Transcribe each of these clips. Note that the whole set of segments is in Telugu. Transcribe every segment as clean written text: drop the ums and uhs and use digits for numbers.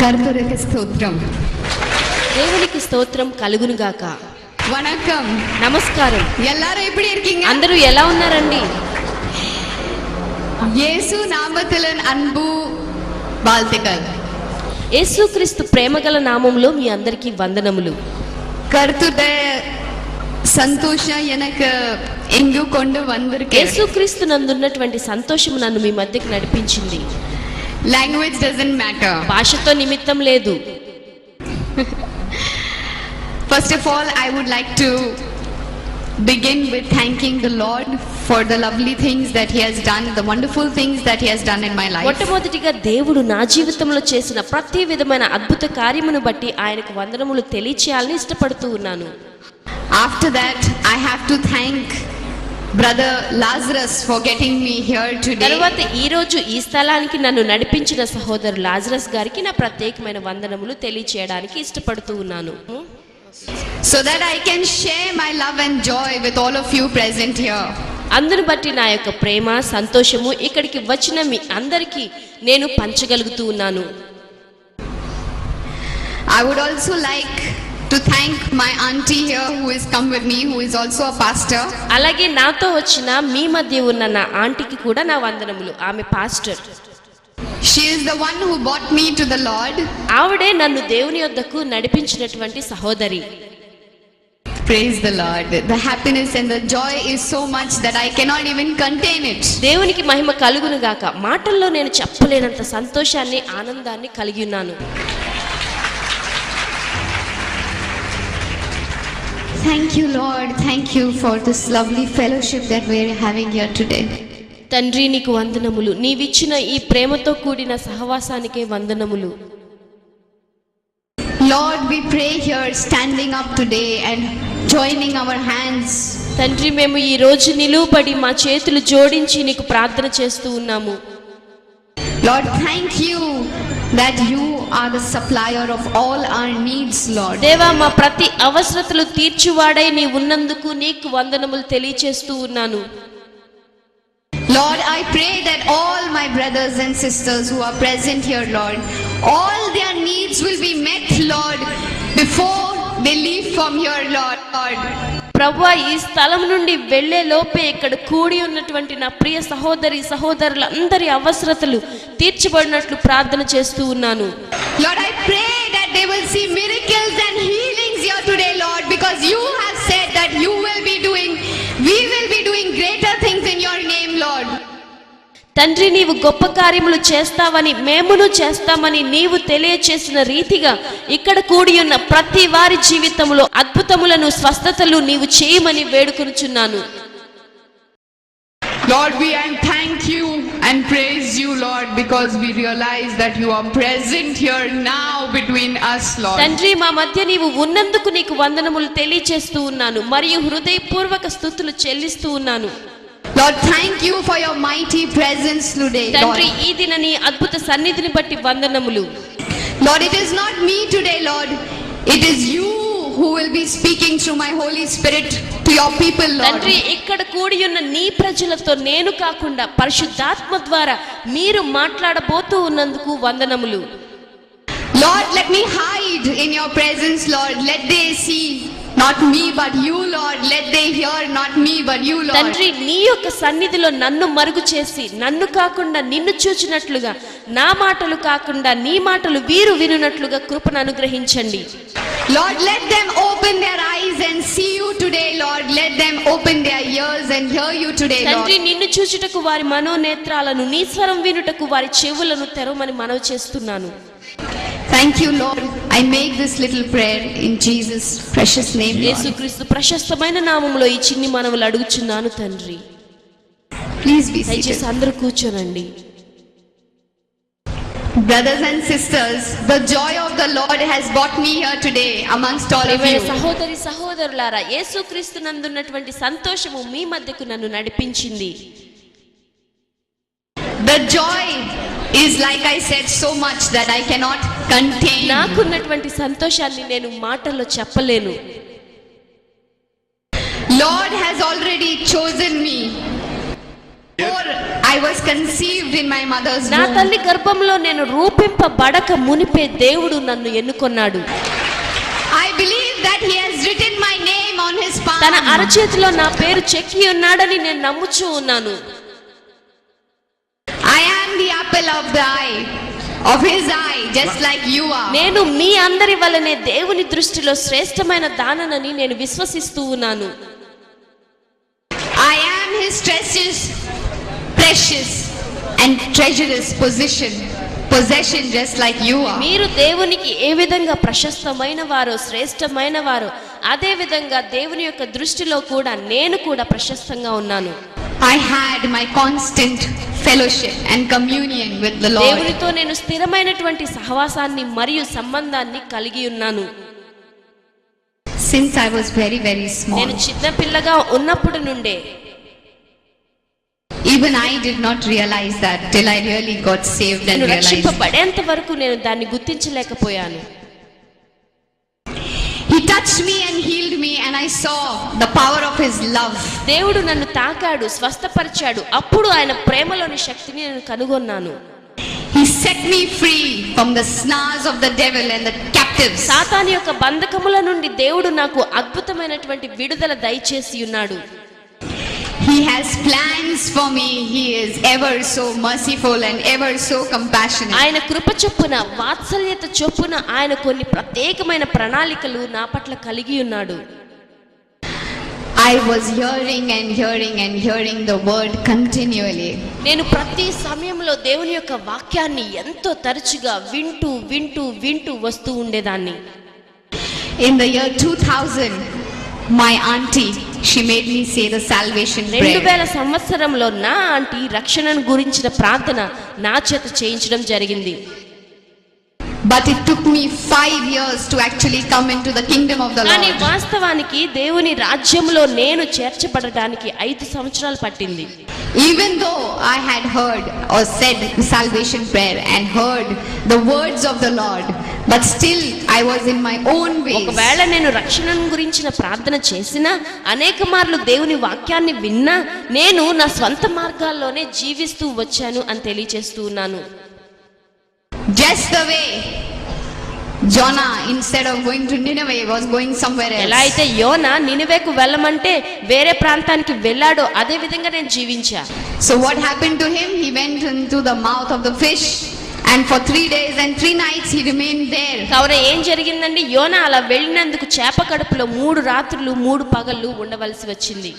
கர்த்தருக்கு ஸ்தோத்திரம். దేవునికి స్తోత్రం కలుగును గాక. வணக்கம், నమస్కారం. எல்லாரும் எப்படி இருக்கீங்க? అందరూ ఎలా ఉన్నారండి? యేసు నామములో అన్బు வாழ்த்துக்கள். యేసుక్రీస్తు ప్రేమగల నామములో మీ అందరికీ వందనములు. கர்த்தருடைய సంతోషం எனக்கு ఎంగు కొండు వందరికి. యేసుక్రీస్తు నందున్నటువంటి సంతోషం నన్ను మీ మధ్యకి నడిపించింది. Language doesn't matter. భాషతో నిమిత్తం లేదు. First of all, I would like to begin with thanking the Lord for the lovely things that He has done, the wonderful things that He has done in my life. మొట్టమొదటిగా దేవుడు నా జీవితంలో చేసిన ప్రతి విధమైన అద్భుత కార్యమును బట్టి ఆయనకు వందనములు తెలియచేయాలని ఇష్టపడుతూ ఉన్నాను. After that, I have to thank Brother Lazarus for getting me here today. తర్వాత ఈ రోజు ఈ స్థలానికి నన్ను నడిపించిన సహోదరు లాజరస్ గారికి నా ప్రత్యేకమైన వందనములు తెలియచేయడానికి ఇష్టపడుతూ ఉన్నాను. So that I can share my love and joy with all of you present here. అందును బట్టి నా యొక్క ప్రేమ సంతోషము ఇక్కడికి వచ్చిన మీ అందరికీ నేను పంచగలుగుతూ ఉన్నాను. I would also like to thank my auntie here who has come with me, who is also a pastor. అలాగే నాతో వచ్చిన మీ మధ్య ఉన్న నా ఆంటీకి కూడా నా వందనములు. ఆమె pastor. She is the one who brought me to the Lord. ఆవిడే నన్ను దేవుని యొద్దకు నడిపించినటువంటి సహోదరి. Praise the Lord. The happiness and the joy is so much that I cannot even contain it. దేవునికి మహిమ కలుగును గాక. మాటల్లో నేను చెప్పలేనంత సంతోషాన్ని ఆనందాన్ని కలిగి ఉన్నాను. Thank you, Lord. Thank you for this lovely fellowship that we are having here today. తండ్రి నీకు వందనములు. నీవిచ్చిన ఈ ప్రేమతో కూడిన సహవాసానికే వందనములు. Lord, we pray here standing up today and joining our hands. తండ్రి మేము ఈ రోజు నిలువబడి మా చేతులు జోడించి నీకు ప్రార్థన చేస్తూ ఉన్నాము. Lord, thank you that you are the supplier of all our needs, Lord. దేవా మా ప్రతి అవసరతలు తీర్చువాడై నీ ఉన్నందుకు నీకు వందనములు తెలియచేస్తూ ఉన్నాను. Lord, I pray that all my brothers and sisters who are present here, Lord, all their needs will be met, Lord, before they leave from here, Lord. ప్రభువా ఈ స్థలం నుండి వెళ్లే లోపే ఇక్కడ కూడి ఉన్నటువంటి నా ప్రియ సహోదరి సహోదరులందరి అవసరతలు తీర్చబడినట్లు ప్రార్థన చేస్తూ ఉన్నాను. Lord, I pray that they will see miracles and healings here today, Lord, because you have said that we will be doing greater things in your name, Lord. తండ్రి నీవు గొప్ప కార్యములు చేస్తావని మేమును చేస్తామని నీవు తెలియచేసిన రీతిగా ఇక్కడ కూడి ఉన్న ప్రతి వారి జీవితంలో అద్భుతములను స్వస్థతలు నీవు చేయమని వేడుకొనుచున్నాను. Lord, we thank you and praise you, Lord, because we realize that you are present here now between us, Lord. తండ్రి మా మధ్య నీవు ఉన్నందుకు నీకు వందనములు తెలియచేస్తూ ఉన్నాను మరియు హృదయపూర్వక స్తుతులు చెల్లిస్తూ ఉన్నాను. Lord, thank you for your mighty presence today, Lord. తండ్రి ఈ దిన నీ అద్భుత సన్నిధిని బట్టి వందనములు. Lord, it is not me today, Lord. It is you who will be speaking through my Holy Spirit to your people, Lord. తండ్రి ఇక్కడ కూడి ఉన్న నీ ప్రజలతో నేను కాకుండా పరిశుద్ధాత్మ ద్వారా మీరు మాట్లాడబోతూ ఉన్నందుకు వందనములు. Lord, let me hide in your presence, Lord. Let they see not me but you, Lord. Let they hear not me but you, Lord. తండ్రి నీ యొక్క సన్నిధిలో నన్ను మరుగు చేసి నన్ను కాకుండా నిన్ను చూచినట్లుగా నా మాటలు కాకుండా నీ మాటలు వీరు వినునట్లుగా కృపను అనుగ్రహించండి. Lord, let them open their eyes and see you today, Lord. Let them open their ears and hear you today, Lord. తండ్రి నిన్ను చూచుటకు వారి మనోనేత్రాలను నీ స్వరం వినుటకు వారి చెవులను తెరవమని మనవి చేస్తున్నాను. Thank you, Lord. I make this little prayer in Jesus' precious name, Lord. యేసుక్రీస్తు ప్రశస్తమైన నామములో ఈ చిన్ని మనవులు అడుగుచున్నాను తండ్రి. Please be seated. దయచేసి అందరూ కూర్చోనండి. Brothers and sisters, the joy of the Lord has brought me here today amongst all of you. సహోదరి సహోదరులారా యేసుక్రీస్తు నందున్నటువంటి సంతోషము మీ మధ్యకు నన్ను నడిపించింది. The joy is, like I said, so much that I cannot contain. నాకున్నటువంటి సంతోషాన్ని నేను మాటల్లో చెప్పలేను. Lord has already chosen me. Before I was conceived in my mother's నా womb. తల్లి గర్భంలో నేను రూపింపబడక మునిపే దేవుడు నన్ను ఎన్నుకొన్నాడు. I believe that he has written my name on his తన palm. అరచేతిలో నా పేరు చెక్కి ఉన్నాడని నేను నమ్ముచూ ఉన్నాను. I am the apple of the eye, of his eye, just like you are. నేను మీ అందరి వలనే దేవుని దృష్టిలో శ్రేష్టమైన దాననని నేను విశ్వసిస్తూ ఉన్నాను. I am his precious and treacherous possession just like you are. మీరు దేవునికి ఏ విధంగా ప్రశస్తమైన వారో శ్రేష్టమైన వారో అదే విధంగా దేవుని యొక్క దృష్టిలో కూడా నేను కూడా ప్రశస్తంగా ఉన్నాను. I had my constant fellowship and communion with the Lord. దేవునితో నేను స్థిరమైనటువంటి సహవాసాన్ని మరియు సంబంధాన్ని కలిగి ఉన్నాను. Since I was very, very small. నేను చిన్న పిల్లగా ఉన్నప్పటి నుండే Even I did not realize that till I really got saved and నేను realized. రక్షింపబడేంత వరకు నేను దాన్ని గుర్తించలేకపోయాను. He touched me and healed me and I saw the power of his love. దేవుడు నన్ను తాకాడు, స్వస్థపరిచాడు. అప్పుడు ఆయన ప్రేమలోని శక్తిని నేను కనుగొన్నాను. He set me free from the snares of the devil and the captives. సాతాను యొక్క బంధకముల నుండి దేవుడు నాకు అద్భుతమైనటువంటి విడుదల దయచేసి ఉన్నాడు. He has plans for me. He is ever so merciful and ever so compassionate. ఆయన కృప చొప్పున వాత్సల్యత చొప్పున ఆయన కొన్ని ప్రత్యేకమైన ప్రణాళికలు నా పట్ల కలిగి ఉన్నాడు. I was hearing the word continually. నేను ప్రతి సమయంలో దేవుని యొక్క వాక్యాన్ని ఎంతో తరచుగా వింటూ వస్తూ ఉండేదాన్ని. In the year 2000, my auntie, she made me say the salvation prayer. 2000 సంవత్సరంలో నా ఆంటీ రక్షణను గురించిన ప్రార్థన నా చేత చేయించడం జరిగింది. But it took me 5 years to actually come into the kingdom of the కానీ Lord. వాస్తవానికి దేవుని రాజ్యంలో నేను చేర్చబడడానికి 5 సంవత్సరాలు పట్టింది. Even though I had heard or said the salvation prayer and heard the words of the Lord, but still I was in my own ways. ఒకవేళ నేను రక్షణను గురించిన ప్రార్థన చేసినా అనేక మార్లు దేవుని వాక్యాన్ని విన్నా నేను నా స్వంత మార్గాల్లోనే జీవిస్తూ వచ్చాను అని తెలియజేస్తూ ఉన్నాను. Just the way Jonah, instead of going to Nineveh, was going somewhere ఎలా else. అయితే యోనా నినివేకు వెళ్ళమంటే వేరే ప్రాంతానికి వెళ్ళాడో అదే విధంగా నేను జీవించా. So what happened to him? He went into the mouth of the fish, and for 3 days and 3 nights he remained there. కావున ఏం జరిగిందండి, యోనా అలా వెళ్ళినందుకు చేప కడుపులో 3 రాత్రులు 3 పగళ్ళు ఉండవలసి వచ్చింది.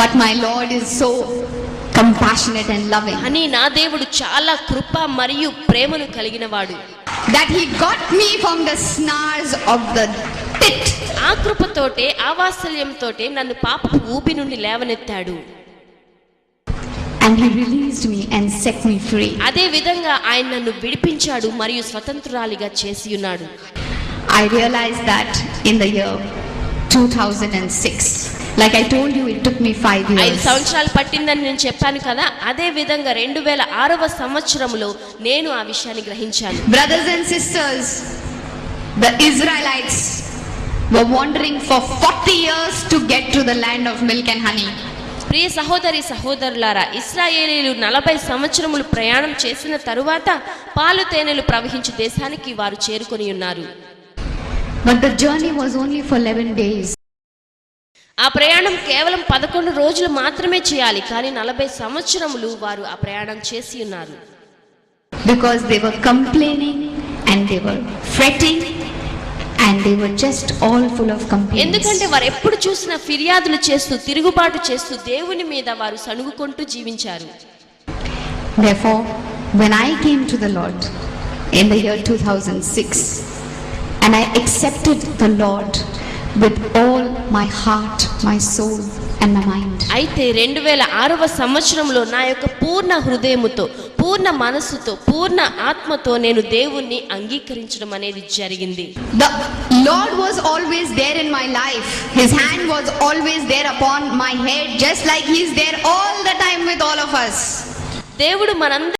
But my Lord is so compassionate and loving అని నా దేవుడు చాలా కృప మరియు ప్రేమను కలిగిన వాడు. that he got me from the snares of the pit. ఆ కృపతోటే ఆ వాత్సల్యంతోటే నన్ను పాపపు ఊబి నుండి లేవనెత్తాడు. And he released me and set me free. అదే విధంగా ఆయన నన్ను విడిపించాడు మరియు స్వతంత్రురాలిగా చేసి ఉన్నాడు. I realized that in the year 2006. Like I told you, it took me 5 5 years. సంవత్సరాలు పట్టిందని నేను చెప్పాను కదా, అదే విధంగా 2006వ సంవత్సరంలో నేను ఆ విషయాన్ని గ్రహించాను. Brothers and sisters, the Israelites were wandering for 40 years to get to the land of milk and honey. ప్రియ సహోదరులారా, ఇశ్రాయేలీయులు 40 సంవత్సరములు ప్రయాణం చేసిన తరువాత పాలు తేనెలు ప్రవహించు దేశానికి వారు చేరుకొని ఉన్నారు. But the journey was only for 11 days. ఆ ప్రయాణం కేవలం 11 రోజులు మాత్రమే చేయాలి, కానీ 40 సంవత్సరములు వారు ఆ ప్రయాణం చేసి ఉన్నారు. Because they were complaining and they were fretting and they were just all full of complaints. ఎందుకంటే వారు ఎప్పుడు చూసినా ఫిర్యాదులు చేస్తూ తిరుగుబాటు చేస్తూ దేవుని మీద వారు సణుగుకుంటూ జీవించారు. Therefore, when I came to the Lord in the year 2006 and I accepted the Lord with all my heart, my soul and my mind. అయితే 2006వ సంవత్సరంలో నా యొక్క పూర్ణ హృదయముతో, పూర్ణ మనస్సుతో, పూర్ణ ఆత్మతో నేను దేవుణ్ణి అంగీకరించడం అనేది జరిగింది. The Lord was always there in my life. His hand was always there upon my head, just like He is there all the time with all of us. దేవుడు మనందరి